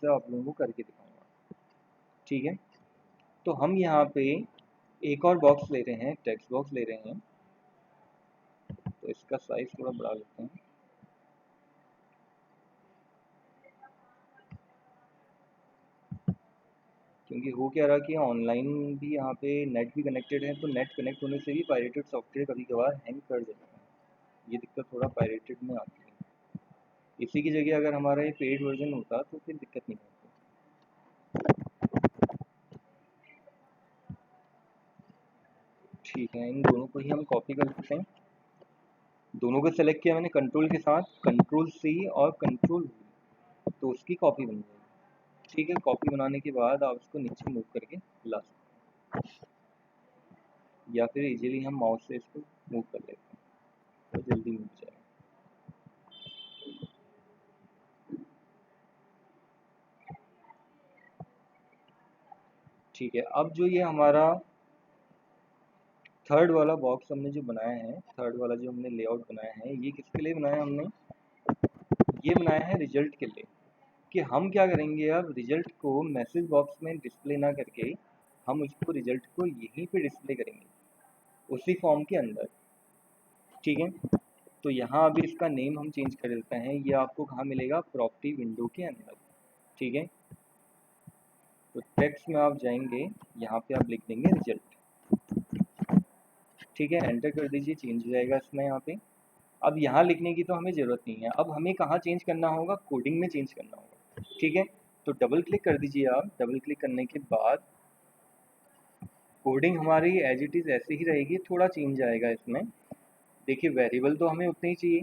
से आप लोगों को करके दिखाऊंगा। ठीक है, तो हम यहाँ पे एक और बॉक्स ले रहे हैं, टेक्स्ट बॉक्स ले रहे हैं। तो इसका साइज थोड़ा बढ़ा लेते हैं। क्योंकि हो क्या रहा कि ऑनलाइन भी यहाँ पे नेट भी कनेक्टेड है, तो नेट कनेक्ट होने से भी पायरेटेड सॉफ्टवेयर कभी कभार हैंग कर जाता है। ये दिक्कत थोड़ा पायरेटेड में आती है। इसी की जगह अगर हमारा ये पेड वर्जन होता तो फिर दिक्कत नहीं होती। ठीक है, इन दोनों को ही हम कॉपी कर लेते हैं। दोनों को सेलेक्ट किया मैंने कंट्रोल के साथ, कंट्रोल सी और कंट्रोल V, तो उसकी कॉपी बन जाएगी। ठीक है, कॉपी बनाने के बाद आप उसको नीचे मूव करके ला सकते हैं, या फिर इजीली हम माउस से इसको मूव कर लेते हैं तो जल्दी मिल जाएगा। ठीक है, अब जो ये हमारा थर्ड वाला बॉक्स हमने जो बनाया है, थर्ड वाला जो हमने लेआउट बनाया है, ये किसके लिए बनाया हमने? ये बनाया है रिजल्ट के लिए। कि हम क्या करेंगे, अब रिजल्ट को मैसेज बॉक्स में डिस्प्ले ना करके हम उसको रिजल्ट को यहीं पे डिस्प्ले करेंगे, उसी फॉर्म के अंदर। ठीक है, तो यहाँ अभी इसका नेम हम चेंज कर देते हैं। ये आपको कहाँ मिलेगा? प्रॉपर्टी विंडो के अंदर। ठीक है, तो टेक्स्ट में आप जाएंगे, यहाँ पे आप लिख देंगे रिजल्ट। ठीक है, एंटर कर दीजिए, चेंज हो जाएगा इसमें यहाँ पे। अब यहाँ लिखने की तो हमें ज़रूरत नहीं है, अब हमें कहाँ चेंज करना होगा? कोडिंग में चेंज करना होगा। ठीक है, तो डबल क्लिक कर दीजिए आप। डबल क्लिक करने के बाद कोडिंग हमारी एज इट इज़ ऐसे ही रहेगी, थोड़ा चेंज आएगा इसमें। देखिए, वेरिएबल तो हमें उतने ही चाहिए,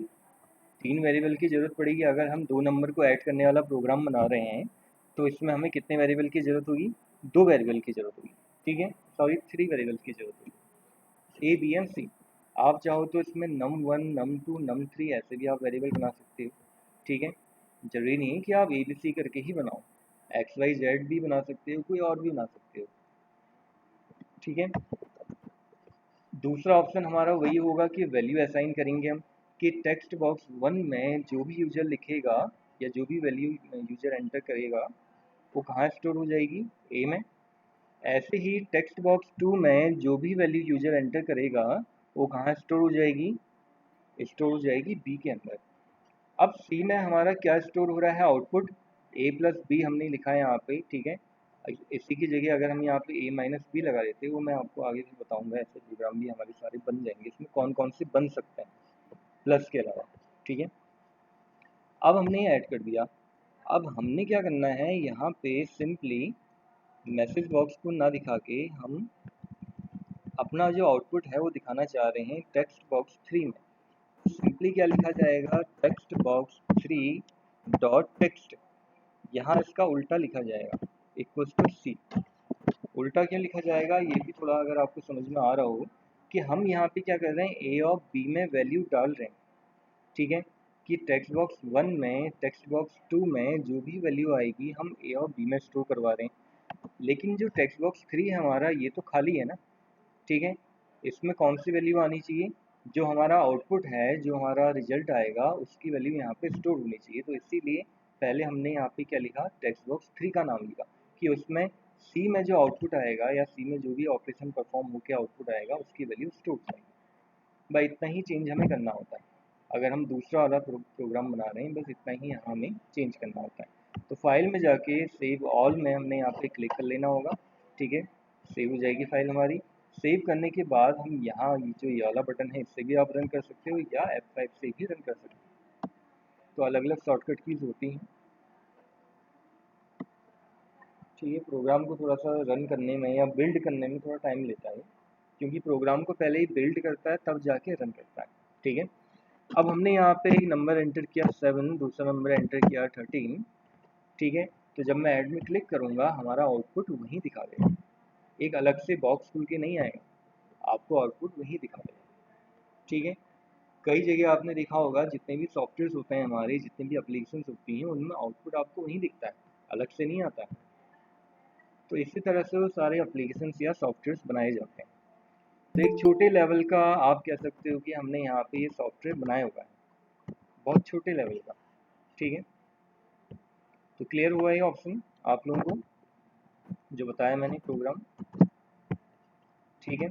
3 वेरिएबल की ज़रूरत पड़ेगी। अगर हम 2 नंबर को ऐड करने वाला प्रोग्राम बना रहे हैं तो इसमें हमें कितने वेरिएबल की ज़रूरत होगी? 2 वेरिएबल की ज़रूरत होगी। ठीक है, सॉरी 3 वेरिएबल की ज़रूरत होगी, ए बी एंड सी। आप चाहो तो इसमें num1 num2 num3 ऐसे भी आप वेरिएबल बना सकते हो। ठीक है, जरूरी नहीं है कि आप ABC करके ही बनाओ, XYZ भी बना सकते हो, कोई और भी बना सकते हो। ठीक है, दूसरा ऑप्शन हमारा वही होगा कि वैल्यू असाइन करेंगे हम, कि टेक्स्ट बॉक्स 1 में जो भी यूजर लिखेगा या जो भी वैल्यू यूजर एंटर करेगा वो कहाँ स्टोर हो जाएगी? ए में। ऐसे ही टेक्स्ट बॉक्स 2 में जो भी वैल्यू यूजर एंटर करेगा वो कहाँ स्टोर हो जाएगी? स्टोर हो जाएगी बी के अंदर। अब सी में हमारा क्या स्टोर हो रहा है? आउटपुट ए प्लस बी हमने लिखा है यहाँ पे। ठीक है, इसी की जगह अगर हम यहाँ पे ए माइनस बी लगा देते, वो मैं आपको आगे भी बताऊंगा। ऐसे प्रोग्राम भी हमारे सारे बन जाएंगे, इसमें कौन कौन से बन सकते हैं प्लस के अलावा। ठीक है, अब हमने ऐड कर दिया। अब हमने क्या करना है, यहाँ पे सिंपली मैसेज बॉक्स को ना दिखा के हम अपना जो आउटपुट है वो दिखाना चाह रहे हैं टेक्स्ट बॉक्स 3 में। सिंपली क्या लिखा जाएगा? टेक्स्ट बॉक्स 3 डॉट टेक्स्ट, यहाँ इसका उल्टा लिखा जाएगा, इक्वल्स टू सी। उल्टा क्यों लिखा जाएगा ये भी थोड़ा अगर आपको समझ में आ रहा हो, कि हम यहाँ पे क्या कर रहे हैं, ए और बी में वैल्यू डाल रहे हैं। ठीक है, कि टेक्स्ट बॉक्स 1 में टेक्स्ट बॉक्स 2 में जो भी वैल्यू आएगी हम ए और बी में स्टोर करवा रहे हैं। लेकिन जो टेक्स्ट बॉक्स 3 है हमारा, ये तो खाली है ना। ठीक है, इसमें कौन सी वैल्यू आनी चाहिए? जो हमारा आउटपुट है, जो हमारा रिजल्ट आएगा, उसकी वैल्यू यहाँ पे स्टोर होनी चाहिए। तो इसीलिए पहले हमने यहाँ पे क्या लिखा? टेक्स्ट बॉक्स 3 का नाम लिखा, कि उसमें सी में जो आउटपुट आएगा या सी में जो भी ऑपरेशन परफॉर्म होकर आउटपुट आएगा उसकी वैल्यू स्टोर करेंगे। भाई इतना ही चेंज हमें करना होता है। अगर हम दूसरा वाला प्रोग्राम बना रहे हैं, बस इतना ही यहाँ हमें चेंज करना होता है। तो फाइल में जाके सेव ऑल में हमने यहाँ पे क्लिक कर लेना होगा। ठीक है, सेव हो जाएगी फाइल हमारी। सेव करने के बाद हम यहाँ जो ये वाला बटन है इससे भी आप रन कर सकते हो, या F5 से भी रन कर सकते हो। तो अलग अलग शॉर्टकट कीज होती हैं। ठीक है, प्रोग्राम को थोड़ा सा रन करने में या बिल्ड करने में थोड़ा टाइम लेता है, क्योंकि प्रोग्राम को पहले ही बिल्ड करता है तब जाके रन करता है। ठीक है, अब हमने यहाँ पे एक नंबर एंटर किया 7, दूसरा नंबर एंटर किया 13। ठीक है, तो जब मैं ऐड में क्लिक करूँगा हमारा आउटपुट वहीं दिखा देगा, एक अलग से बॉक्स खुल के नहीं आएगा, आपको आउटपुट वहीं दिखा देगा। ठीक है, कई जगह आपने देखा होगा जितने भी सॉफ्टवेयर होते हैं हमारे, जितनी भी एप्लीकेशन होती हैं, उनमें आउटपुट आपको वहीं दिखता है, अलग से नहीं आता है। तो इसी तरह से वो सारे एप्लीकेशन या सॉफ्टवेयर बनाए जाते हैं। तो एक छोटे लेवल का आप कह सकते हो कि हमने यहाँ पे ये सॉफ्टवेयर बनाया हुआ है, बहुत छोटे लेवल का। ठीक है, तो क्लियर हुआ ये ऑप्शन आप लोगों को जो बताया मैंने प्रोग्राम, ठीक है।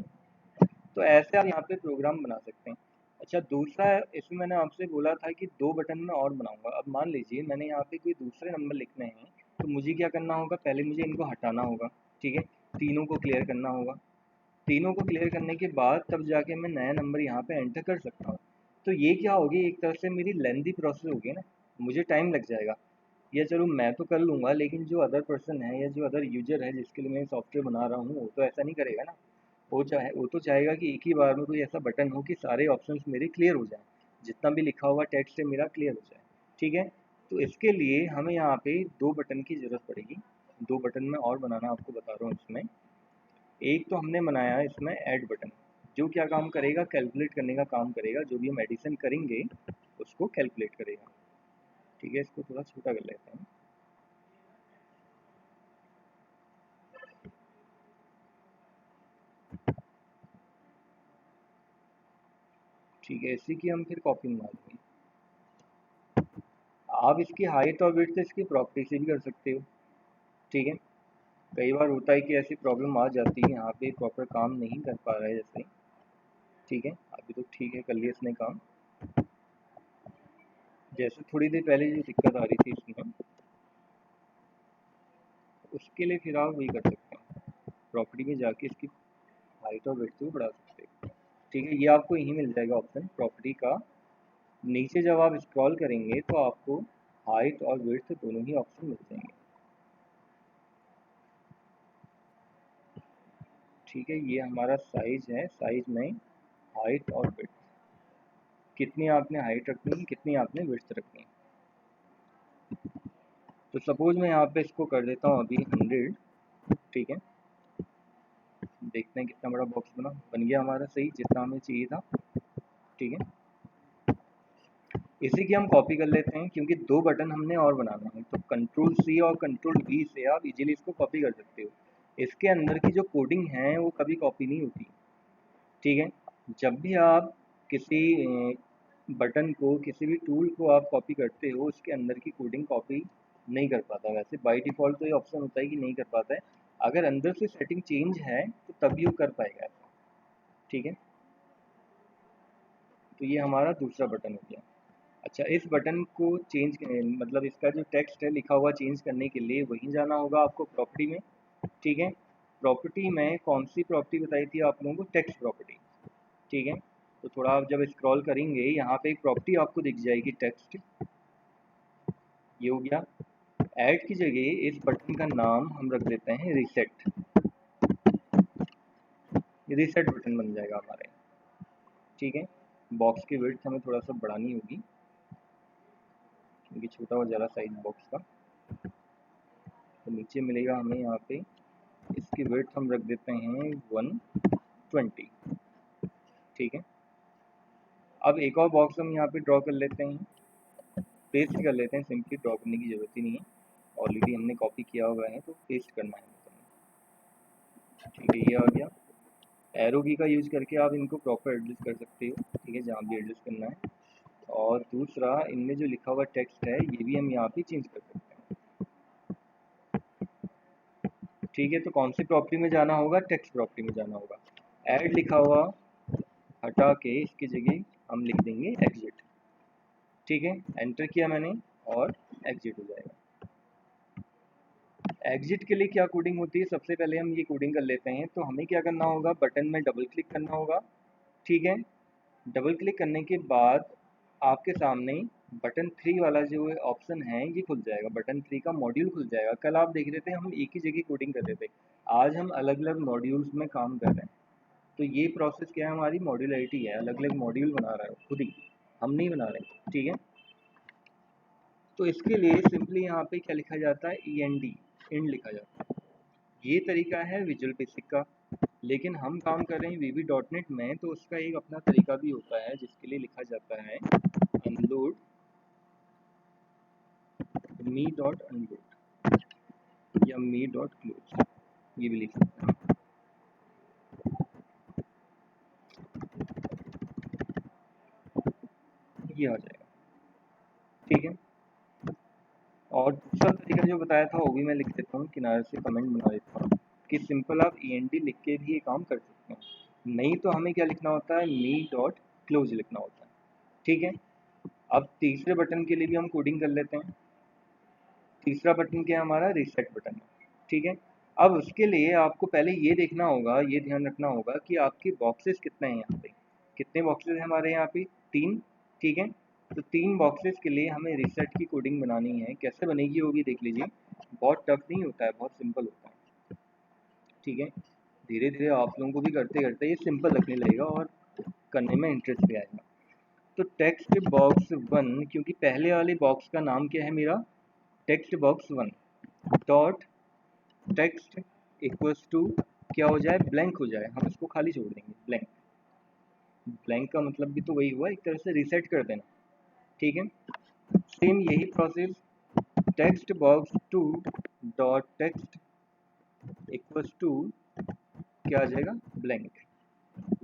तो ऐसे आप यहाँ पे प्रोग्राम बना सकते हैं। अच्छा दूसरा इसमें मैंने आपसे बोला था कि 2 बटन में और बनाऊंगा। अब मान लीजिए मैंने यहाँ पे कोई दूसरे नंबर लिखने हैं, तो मुझे क्या करना होगा, पहले मुझे इनको हटाना होगा, ठीक है, तीनों को क्लियर करना होगा। तीनों को क्लियर करने के बाद तब जाके मैं नया नंबर यहाँ पे एंटर कर सकता हूँ। तो ये क्या होगी, एक तरह से मेरी लेंथी प्रोसेस होगी ना, मुझे टाइम लग जाएगा। या चलो मैं तो कर लूँगा, लेकिन जो अदर पर्सन है या जो अदर यूजर है जिसके लिए मैं सॉफ्टवेयर बना रहा हूँ, वो तो ऐसा नहीं करेगा ना। वो तो चाहेगा कि एक ही बार में कोई ऐसा बटन हो कि सारे ऑप्शंस मेरे क्लियर हो जाएं, जितना भी लिखा हुआ टेक्स्ट है मेरा क्लियर हो जाए, ठीक है। तो इसके लिए हमें यहाँ पे 2 बटन की ज़रूरत पड़ेगी। 2 बटन में और बनाना आपको बता रहा हूँ इसमें। एक तो हमने बनाया है इसमें ऐड बटन, जो क्या काम करेगा, कैलकुलेट करने का काम करेगा, जो भी हम एडिशन करेंगे उसको कैलकुलेट करेगा, ठीक है। इसको थोड़ा छोटा कर लेते हैं। ठीक है, इसी की हम फिर कॉपी मंगा लेंगे। आप इसकी हाइट और विड्थ इसकी प्रॉपर्टी से भी कर सकते हो, ठीक है। कई बार होता है कि ऐसी प्रॉब्लम आ जाती है, यहाँ पे प्रॉपर काम नहीं कर पा रहा है जैसे, ठीक है। अभी तो ठीक है, कर लिया इसने काम। जैसे थोड़ी देर पहले जो दिक्कत आ रही थी इसमें, उसके लिए फिर आप वही कर सकते हैं, प्रॉपर्टी में जाके इसकी हाइट और विड्थ को बढ़ा सकते हैं, ठीक है। ये आपको यहीं मिल जाएगा ऑप्शन प्रॉपर्टी का। नीचे जब आप स्क्रॉल करेंगे तो आपको हाइट और विड्थ दोनों ही ऑप्शन मिल जाएंगे, ठीक है। ये हमारा साइज है, साइज में हाइट और विड्थ, कितनी आपने हाइट रखनी है, कितनी आपने विड्थ रखनी है। तो सपोज मैं यहाँ पे इसको कर देता हूँ अभी 100, ठीक है। देखते हैं कितना बड़ा बॉक्स बन गया हमारा, सही जितना हमें चाहिए था, ठीक है। इसी की हम कॉपी कर लेते हैं, क्योंकि 2 बटन हमने और बनाना है, तो कंट्रोल सी और कंट्रोल वी से आप इजीली इसको कॉपी कर सकते हो। इसके अंदर की जो कोडिंग है वो कभी कॉपी नहीं होती, ठीक है। जब भी आप किसी बटन को, किसी भी टूल को आप कॉपी करते हो, उसके अंदर की कोडिंग कॉपी नहीं कर पाता। वैसे बाय डिफ़ॉल्ट तो ये ऑप्शन होता है कि नहीं कर पाता है, अगर अंदर से सेटिंग चेंज है तो तभी वो कर पाएगा ऐसा, ठीक है। तो ये हमारा दूसरा बटन हो गया। अच्छा इस बटन को चेंज, मतलब इसका जो टेक्स्ट है लिखा हुआ चेंज करने के लिए वहीं जाना होगा आपको प्रॉपर्टी में, ठीक है। प्रॉपर्टी में कौन सी प्रॉपर्टी बताई थी आप लोगों को, टेक्स्ट प्रॉपर्टी, ठीक है। तो थोड़ा आप जब स्क्रॉल करेंगे यहाँ पे एक प्रॉपर्टी आपको दिख जाएगी टेक्स्ट, ये हो गया। ऐड की जगह इस बटन का नाम हम रख देते हैं रीसेट, रीसेट बटन बन जाएगा हमारे, ठीक है। बॉक्स की विड्थ हमें थोड़ा सा बढ़ानी होगी, क्योंकि छोटा हो जा रहा साइज बॉक्स का। तो नीचे मिलेगा हमें यहाँ पे, इसकी विड्थ हम रख देते हैं 120, ठीक है। अब एक और बॉक्स हम यहाँ पे ड्रॉ कर लेते हैं, पेस्ट कर लेते हैं, सिंपली ड्रॉ करने की ज़रूरत ही नहीं है, ऑलरेडी हमने कॉपी किया हुआ है, तो पेस्ट करना है, ठीक है। ये आ गया। एरो की का यूज़ करके आप इनको प्रॉपर एडजस्ट कर सकते हो, ठीक है, जहाँ भी एडजस्ट करना है। और दूसरा इनमें जो लिखा हुआ टेक्स्ट है ये भी हम यहाँ पे चेंज कर सकते हैं, ठीक है। तो कौन सी प्रॉपर्टी में जाना होगा, टेक्स्ट प्रॉपर्टी में जाना होगा। ऐड लिखा हुआ हटा के इसकी जगह हम लिख देंगे एग्जिट, ठीक है। एंटर किया मैंने और एग्जिट हो जाएगा। एग्जिट के लिए क्या कोडिंग होती है, सबसे पहले हम ये कोडिंग कर लेते हैं। तो हमें क्या करना होगा, बटन में डबल क्लिक करना होगा, ठीक है। डबल क्लिक करने के बाद आपके सामने बटन 3 वाला जो ऑप्शन है ये खुल जाएगा, बटन 3 का मॉड्यूल खुल जाएगा। कल आप देख रहे थे हम एक ही जगह कोडिंग कर रहे थे, आज हम अलग अलग मॉड्यूल्स में काम कर रहे हैं। तो ये प्रोसेस क्या है, हमारी मॉड्यूलरिटी है, अलग अलग मॉड्यूल बना रहा है खुद ही, हम नहीं बना रहे, ठीक है। तो इसके लिए सिंपली यहाँ पे क्या लिखा जाता है, एंड लिखा जाता है। ये तरीका है विजुअल बेसिक का, लेकिन हम काम कर रहे हैं VB.NET में, तो उसका एक अपना तरीका भी होता है जिसके लिए लिखा जाता है अनलोड me.unload या me.close, ये भी लिख सकते हैं, ये आ जाएगा, ठीक है। और दूसरा तरीका ने जो बताया था वो भी मैं लिख देता हूँ, किनारे से कमेंट बना देता हूँ कि सिंपल आप END लिख के भी ये काम कर सकते हैं। नहीं तो हमें क्या लिखना होता है, मी डॉट क्लोज लिखना होता है। ठीक है, अब तीसरे बटन के लिए भी हम कोडिंग कर लेते हैं। तीसरा बटन क्या है हमारा, रीसेट बटन है। ठीक है, अब उसके लिए आपको पहले ये देखना होगा, ये ध्यान रखना होगा कि आपके बॉक्सेस कितने हैं यहाँ पे। कितने बॉक्सेस हैं हमारे यहाँ पे, 3। ठीक है, तो 3 बॉक्सेस के लिए हमें रीसेट की कोडिंग बनानी है। कैसे बनेगी वो भी देख लीजिए, बहुत टफ नहीं होता है, बहुत सिंपल होता है। ठीक है, धीरे धीरे आप लोगों को भी करते करते ये सिंपल लगने लगेगा और करने में इंटरेस्ट भी आएगा। तो टेक्स्ट बॉक्स 1, क्योंकि पहले वाले बॉक्स का नाम क्या है मेरा, text box 1 dot text equals to क्या हो जाए, ब्लैंक हो जाए। हम इसको खाली छोड़ देंगे, ब्लैंक। ब्लैंक का मतलब भी तो वही हुआ, एक तरह से रीसेट कर देना। ठीक है, सेम यही process text box 2 dot text equals to क्या आ जाएगा, ब्लैंक।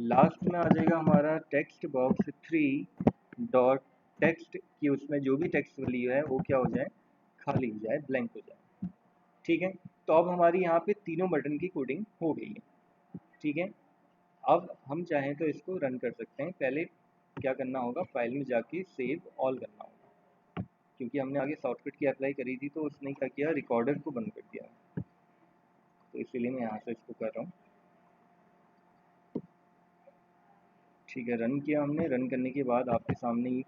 लास्ट में आ जाएगा हमारा टेक्स्ट बॉक्स 3 डॉट टेक्स्ट की उसमें जो भी टेक्स्ट वैल्यू है वो क्या हो जाए, खाली हो जाए, ब्लैंक हो जाए। ठीक है, तो अब हमारी यहाँ पे तीनों बटन की कोडिंग हो गई है। ठीक है, अब हम चाहें तो इसको रन कर सकते हैं। पहले क्या करना होगा, फाइल में जाके सेव ऑल करना होगा, क्योंकि हमने आगे शॉर्टकट की अप्लाई करी थी तो उसने क्या किया, रिकॉर्डर को बंद कर दिया। तो इसीलिए मैं यहाँ से इसको कर रहा हूँ। ठीक है, रन किया हमने। रन करने के बाद आपके सामने ये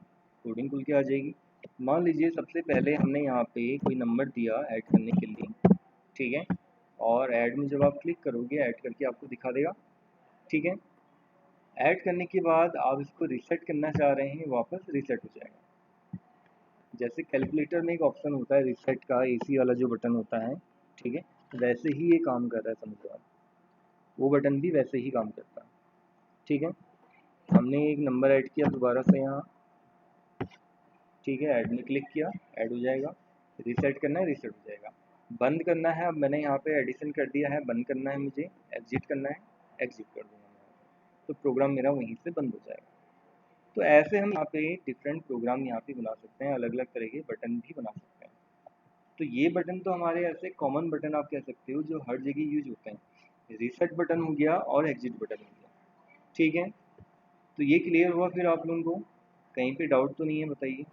कोडिंग खुल के आ जाएगी। मान लीजिए सबसे पहले हमने यहाँ पे कोई नंबर दिया ऐड करने के लिए। ठीक है, और ऐड में जब आप क्लिक करोगे ऐड करके आपको दिखा देगा। ठीक है, ऐड करने के बाद आप इसको रीसेट करना चाह रहे हैं, वापस रीसेट हो जाएगा। जैसे कैलकुलेटर में एक ऑप्शन होता है रीसेट का, AC वाला जो बटन होता है। ठीक है, वैसे ही ये काम कर रहा है, समझो आप। वो बटन भी वैसे ही काम करता है। ठीक है, हमने एक नंबर ऐड किया दोबारा से यहाँ। ठीक है, ऐड में क्लिक किया, ऐड हो जाएगा। रीसेट करना है, रीसेट हो जाएगा। बंद करना है, अब मैंने यहाँ पे एडिशन कर दिया है, बंद करना है मुझे, एग्जिट करना है, एग्जिट कर दूंगा मैं, तो प्रोग्राम मेरा वहीं से बंद हो जाएगा। तो ऐसे हम यहाँ पे डिफरेंट प्रोग्राम यहाँ पे बना सकते हैं, अलग अलग तरह के बटन भी बना सकते हैं। तो ये बटन तो हमारे ऐसे कॉमन बटन आप कह सकते हो जो हर जगह यूज होते हैं। रीसेट बटन हो गया और एग्जिट बटन हो गया। ठीक है, तो ये क्लियर हुआ फिर आप लोगों को, कहीं पे डाउट तो नहीं है, बताइए।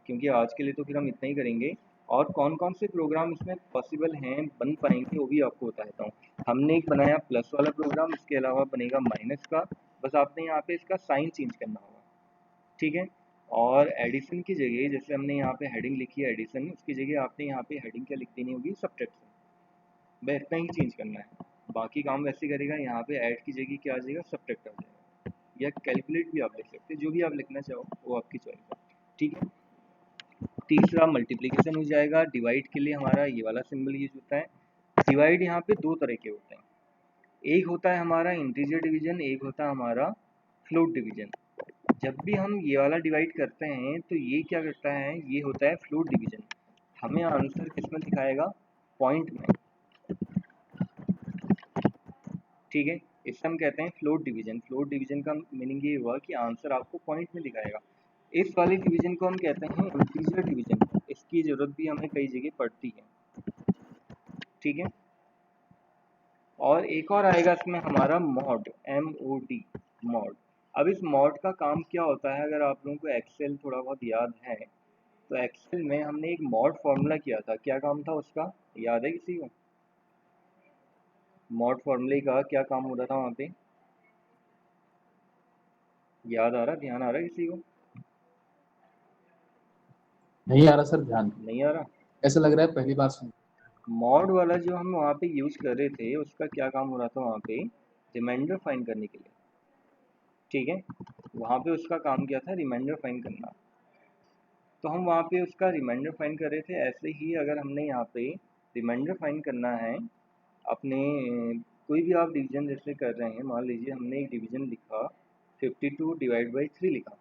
क्योंकि आज के लिए तो फिर हम इतना ही करेंगे, और कौन कौन से प्रोग्राम इसमें पॉसिबल हैं, बन पाएंगे, वो भी आपको बता देता हूँ। हमने एक बनाया प्लस वाला प्रोग्राम, इसके अलावा बनेगा माइनस का। बस आपने यहाँ पे इसका साइन चेंज करना होगा। ठीक है, और एडिशन की जगह जैसे हमने यहाँ पे हेडिंग लिखी है एडिशन, उसकी जगह आपने यहाँ पे हेडिंग क्या लिख देनी होगी, सब्ट्रैक्शन। बस इतना ही चेंज करना है, बाकी काम वैसे करेगा। यहाँ पे ऐड की जगह क्या आ जाएगा, सब्ट्रैक्ट आ जाएगा, या कैलकुलेट भी आप लिख सकते हैं, जो भी आप लिखना चाहो वो आपकी चॉइस है। ठीक है, तीसरा मल्टीप्लिकेशन हो जाएगा। डिवाइड के लिए हमारा ये वाला सिंबल यूज होता है। डिवाइड यहाँ पे दो तरह के होते हैं, एक होता है हमारा इंटीजर डिवीजन, एक होता है हमारा फ्लोट डिवीजन। जब भी हम ये वाला डिवाइड करते हैं तो ये क्या करता है, ये होता है फ्लोट डिवीजन। हमें आंसर किसमें दिखाएगा, पॉइंट में। ठीक है, इससे हम कहते हैं फ्लोट डिवीजन। फ्लोट डिवीजन का मीनिंग ये हुआ कि आंसर आपको पॉइंट में दिखाएगा। इस वाले डिवीजन को हम कहते हैं इंटीजर डिवीजन। इसकी जरूरत भी हमें कई जगह पड़ती है। ठीक है, और एक और आएगा इसमें हमारा मॉड, MOD, मॉड। अब इस मॉड का काम क्या होता है, अगर आप लोगों को एक्सेल थोड़ा बहुत याद है तो एक्सेल में हमने एक मॉड फॉर्मूला किया था। क्या काम था उसका, याद है किसी को? मॉड फॉर्मूले का क्या काम होता था वहाँ पे, याद आ रहा, ध्यान आ रहा है किसी को? नहीं आ रहा सर ध्यान, नहीं आ रहा? ऐसा लग रहा है पहली बार सुन। मॉड वाला जो हम वहाँ पे यूज कर रहे थे उसका क्या काम हो रहा था वहाँ पे, रिमाइंडर फाइंड करने के लिए। ठीक है, वहाँ पे उसका काम क्या था, रिमाइंडर फाइंड करना। तो हम वहाँ पे उसका रिमाइंडर फाइंड कर रहे थे। ऐसे ही अगर हमने यहाँ पे रिमाइंडर फाइंड करना है अपने, कोई भी आप डिवीजन जैसे कर रहे हैं, मान लीजिए हमने एक डिवीजन लिखा 52 डिवाइड बाई 3 लिखा।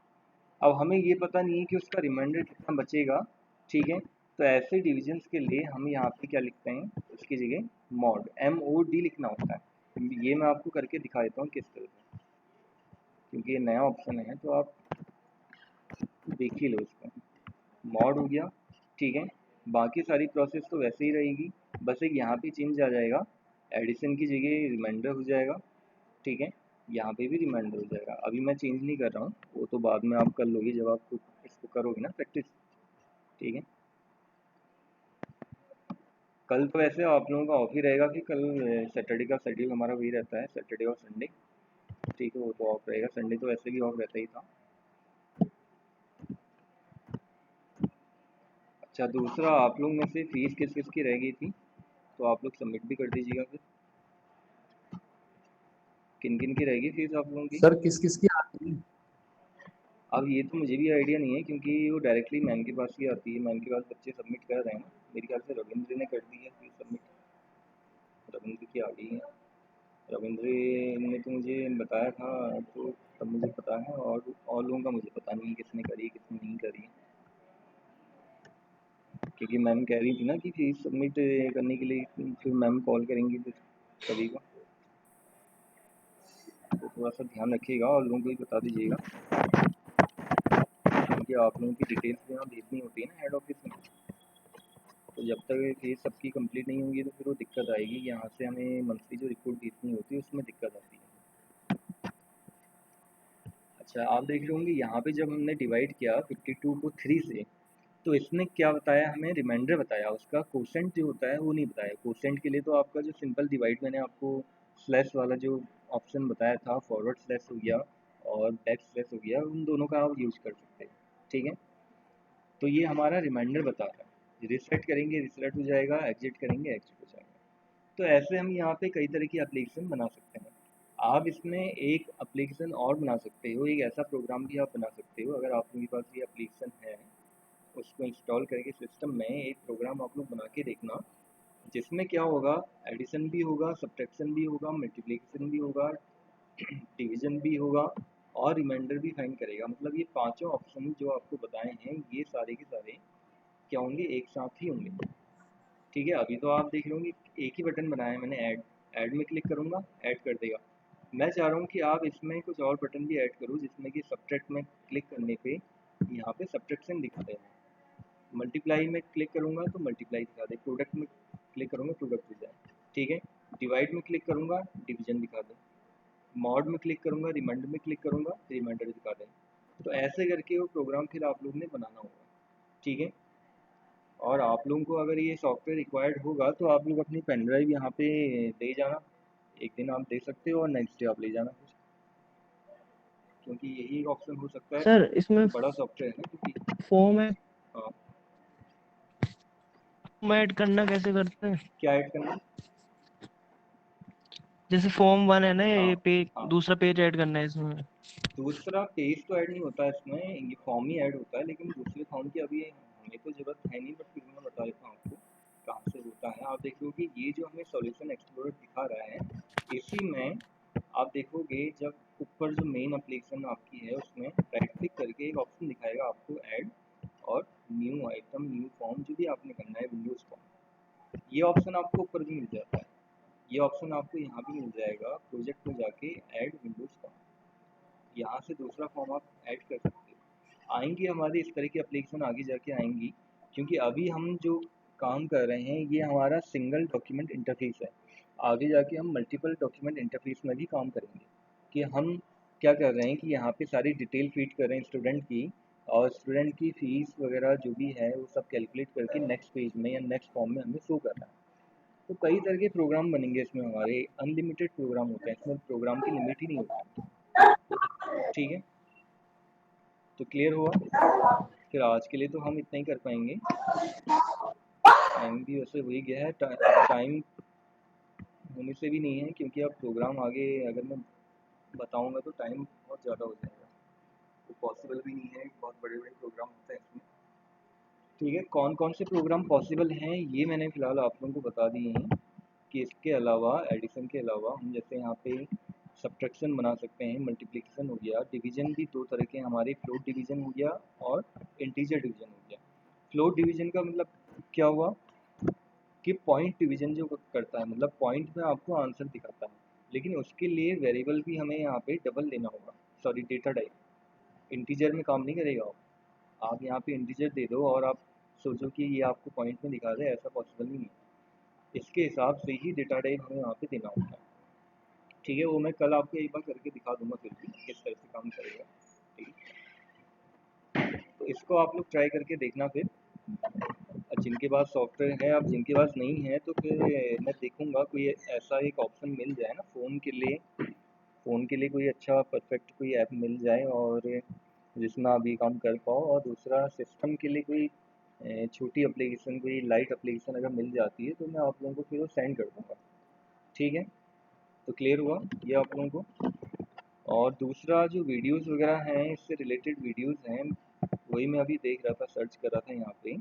अब हमें ये पता नहीं है कि उसका रिमाइंडर कितना बचेगा। ठीक है, तो ऐसे डिविजन्स के लिए हम यहाँ पे क्या लिखते हैं, उसकी जगह मॉड, MOD लिखना होता है। ये मैं आपको करके दिखा देता हूँ किस तरह से, क्योंकि ये नया ऑप्शन है तो आप देख ही लो इसको। मॉड हो गया। ठीक है, बाकी सारी प्रोसेस तो वैसे ही रहेगी, बस एक यहाँ पे चेंज आ जाएगा, एडिशन की जगह रिमाइंडर हो जाएगा, ठीक है। यहाँ पे भी रिमाइंडर हो जाएगा, अभी मैं चेंज नहीं कर रहा हूँ, वो तो बाद में आप कर लोगे जब आप खुद इसको करोगे ना प्रैक्टिस, ठीक है। कल तो वैसे आप लोगों का ऑफ ही रहेगा, कि कल सैटरडे का शेड्यूल हमारा वही रहता है, सैटरडे और संडे, ठीक है, वो तो ऑफ रहेगा, संडे तो वैसे भी ऑफ रहता ही था। अच्छा, दूसरा आप लोग में से फीस किस किस की रह गई थी, तो आप लोग सबमिट भी कर दीजिएगा फिर, किन किन की रहेगी फीस आप लोगों की। सर किस किस की आती है? अब ये तो मुझे भी आइडिया नहीं है, क्योंकि वो डायरेक्टली मैम के पास ही आती है, मैम के पास बच्चे सबमिट कर रहे हैं ना, मेरे ख्याल से रविंद्र ने कर दी है फीस सबमिट, रविंद्र की आ गई है, रविंद्र ने तो मुझे बताया था, तो तब मुझे पता है, और लोगों का मुझे पता नहीं है किसने करी किसने नहीं करी, क्योंकि मैम कह रही थी ना कि फीस सबमिट करने के लिए फिर मैम कॉल करेंगी फिर सभी को, तो थोड़ा सा ध्यान रखिएगा और लोगों को भी बता दीजिएगा, क्योंकि आप लोगों की डिटेल्स भी यहाँ भेजनी होती है ना हेड ऑफिस में, तो जब तक फीस सबकी कंप्लीट नहीं होगी तो फिर वो दिक्कत आएगी, यहाँ से हमें मंथली जो रिपोर्ट भेजनी होती है उसमें दिक्कत आती है। अच्छा, आप देख रहे होंगे यहाँ पे जब हमने डिवाइड किया 52 को 3 से, तो इसने क्या बताया हमें, रिमाइंडर बताया, उसका कोसेंट जो होता है वो नहीं बताया। कोसेंट के लिए तो आपका जो सिंपल डिवाइड मैंने आपको स्लैश वाला जो ऑप्शन बताया था, फॉरवर्ड स्लैश हो गया और बैक स्लैश हो गया, उन दोनों का आप यूज कर सकते हैं, ठीक है। तो ये हमारा रिमाइंडर बता रहा है, रिसेट करेंगे रिसेट हो जाएगा, एग्जिट करेंगे एग्जिट हो जाएगा। तो ऐसे हम यहाँ पे कई तरह की एप्लीकेशन बना सकते हैं। आप इसमें एक एप्लीकेशन और बना सकते हो, एक ऐसा प्रोग्राम भी आप बना सकते हो, अगर आपके पास ये एप्लीकेशन है, उसको इंस्टॉल करके सिस्टम में एक प्रोग्राम आप लोग बना के देखना, जिसमें क्या होगा, एडिशन भी होगा, सब्ट्रैक्शन भी होगा, मल्टीप्लिकेशन भी होगा, डिवीजन भी होगा और रिमाइंडर भी फाइंड करेगा। मतलब ये पांचों ऑप्शन जो आपको बताए हैं, ये सारे के सारे क्या होंगे, एक साथ ही होंगे, ठीक है। अभी तो आप देख रहे होंगे एक ही बटन बनाया है मैंने, ऐड, ऐड में क्लिक करूँगा ऐड कर देगा। मैं चाह रहा हूँ कि आप इसमें कुछ और बटन भी ऐड करो, जिसमें कि सब्ट्रैक्ट में क्लिक करने पे यहाँ पे सब्ट्रैक्शन दिखा देगा, मल्टीप्लाई में क्लिक करूँगा तो मल्टीप्लाई दिखा दे, प्रोडक्ट में क्लिक करूँगा प्रोडक्ट हो जाए, ठीक है। डिवाइड में क्लिक करूँगा डिवीजन दिखा दे, मॉड में क्लिक करूँगा, रिमाइंडर में क्लिक करूँगा रिमाइंडर दिखा दे। तो ऐसे करके वो प्रोग्राम फिर आप लोग ने बनाना होगा, ठीक है। और आप लोगों को अगर ये सॉफ्टवेयर रिक्वायर्ड होगा तो आप लोग अपनी पेन ड्राइव यहाँ पे दे जाना, एक दिन आप दे सकते हो और नेक्स्ट डे आप ले जाना फिर, क्योंकि यही ऑप्शन हो सकता है, सर इसमें बड़ा सॉफ्टवेयर है क्योंकि। फॉर्म है, हाँ, फॉर्म ऐड करना कैसे करते हैं? क्या ऐड करना है? जैसे फॉर्म 1 है ना, हाँ ये पेज, हाँ, दूसरा पेज ऐड करना है इसमें। दूसरा पेज तो ऐड नहीं होता है इसमें, ये फॉर्म ही ऐड होता है, लेकिन दूसरे फॉर्म की अभी हमें तो ज़रूरत है नहीं, बट फिर मैं बता देता हूँ आपको कहाँ से होता है। आप देखोगे ये जो हमें सॉल्यूशन एक्सप्लोरर दिखा रहा है, इसी में आप देखोगे जब ऊपर जो मेन एप्लीकेशन आपकी है उसमें राइट क्लिक करके एक ऑप्शन दिखाएगा आपको, ऐड और न्यू आइटम न्यू फॉर्म, जो भी आपने करना है विंडोज़ फॉर्म, ये ऑप्शन आपको ऊपर भी मिल जाता है, ये ऑप्शन आपको यहाँ भी मिल जाएगा, प्रोजेक्ट में जाके ऐड विंडोज़ फॉर्म, यहाँ से दूसरा फॉर्म आप ऐड कर सकते हो। आएंगी हमारी इस तरह की एप्लीकेशन आगे जाके आएंगी, क्योंकि अभी हम जो काम कर रहे हैं ये हमारा सिंगल डॉक्यूमेंट इंटरफेस है, आगे जाके हम मल्टीपल डॉक्यूमेंट इंटरफेस में भी काम करेंगे, कि हम क्या कर रहे हैं कि यहाँ पे सारी डिटेल फीड कर रहे हैं स्टूडेंट की, और स्टूडेंट की फ़ीस वगैरह जो भी है वो सब कैलकुलेट करके नेक्स्ट पेज में या नेक्स्ट फॉर्म में हमें शो करना है। तो कई तरह के प्रोग्राम बनेंगे इसमें, हमारे अनलिमिटेड प्रोग्राम होते हैं इसमें, प्रोग्राम की लिमिट ही नहीं होती, ठीक है। तो क्लियर हुआ, फिर आज के लिए तो हम इतना ही कर पाएंगे, टाइम भी वैसे हो ही गया है, टाइम होने से भी नहीं है, क्योंकि अब प्रोग्राम आगे अगर मैं बताऊंगा तो टाइम बहुत ज़्यादा हो जाएगा, तो पॉसिबल भी नहीं है, बहुत बड़े बड़े प्रोग्राम होते हैं इसमें, ठीक है। कौन कौन से प्रोग्राम पॉसिबल हैं ये मैंने फ़िलहाल आप लोगों को बता दिए हैं, कि इसके अलावा एडिशन के अलावा हम जैसे यहाँ पे सब्ट्रैक्शन बना सकते हैं, मल्टीप्लिकेशन हो गया, डिवीजन भी दो तरह के हमारे, फ्लोट डिवीजन हो गया और इंटीजर डिवीजन हो गया। फ्लोट डिवीजन का मतलब क्या हुआ कि पॉइंट डिवीजन जो करता है, मतलब पॉइंट में आपको आंसर दिखाता है, लेकिन उसके लिए वेरिएबल भी हमें यहाँ पे डबल लेना होगा, सॉरी डेटा टाइप, इंटीजर में काम नहीं करेगा वो। आप यहाँ पे इंटीजर दे दो और आप सोचो कि ये आपको पॉइंट में दिखा दे, ऐसा पॉसिबल नहीं है। इसके हिसाब से ही डेटा टाइप हमें यहाँ पे देना होता है। ठीक है, वो मैं कल आपको एक बार करके दिखा दूंगा फिर भी किस तरह से काम करेगा। ठीक है, तो इसको आप लोग ट्राई करके देखना फिर। जिनके पास सॉफ्टवेयर है, अब जिनके पास नहीं है तो फिर मैं देखूंगा कोई ऐसा एक ऑप्शन मिल जाए ना फ़ोन के लिए कोई अच्छा परफेक्ट कोई ऐप मिल जाए और जिसमें आप ये काम कर पाओ। और दूसरा सिस्टम के लिए कोई छोटी एप्लीकेशन, कोई लाइट एप्लीकेशन अगर मिल जाती है तो मैं आप लोगों को फिर वो सेंड कर दूँगा। ठीक है, तो क्लियर हुआ ये आप लोगों को। और दूसरा जो वीडियोज़ वगैरह हैं, इससे रिलेटेड वीडियोज़ हैं, वही मैं अभी देख रहा था, सर्च कर रहा था यहाँ पे।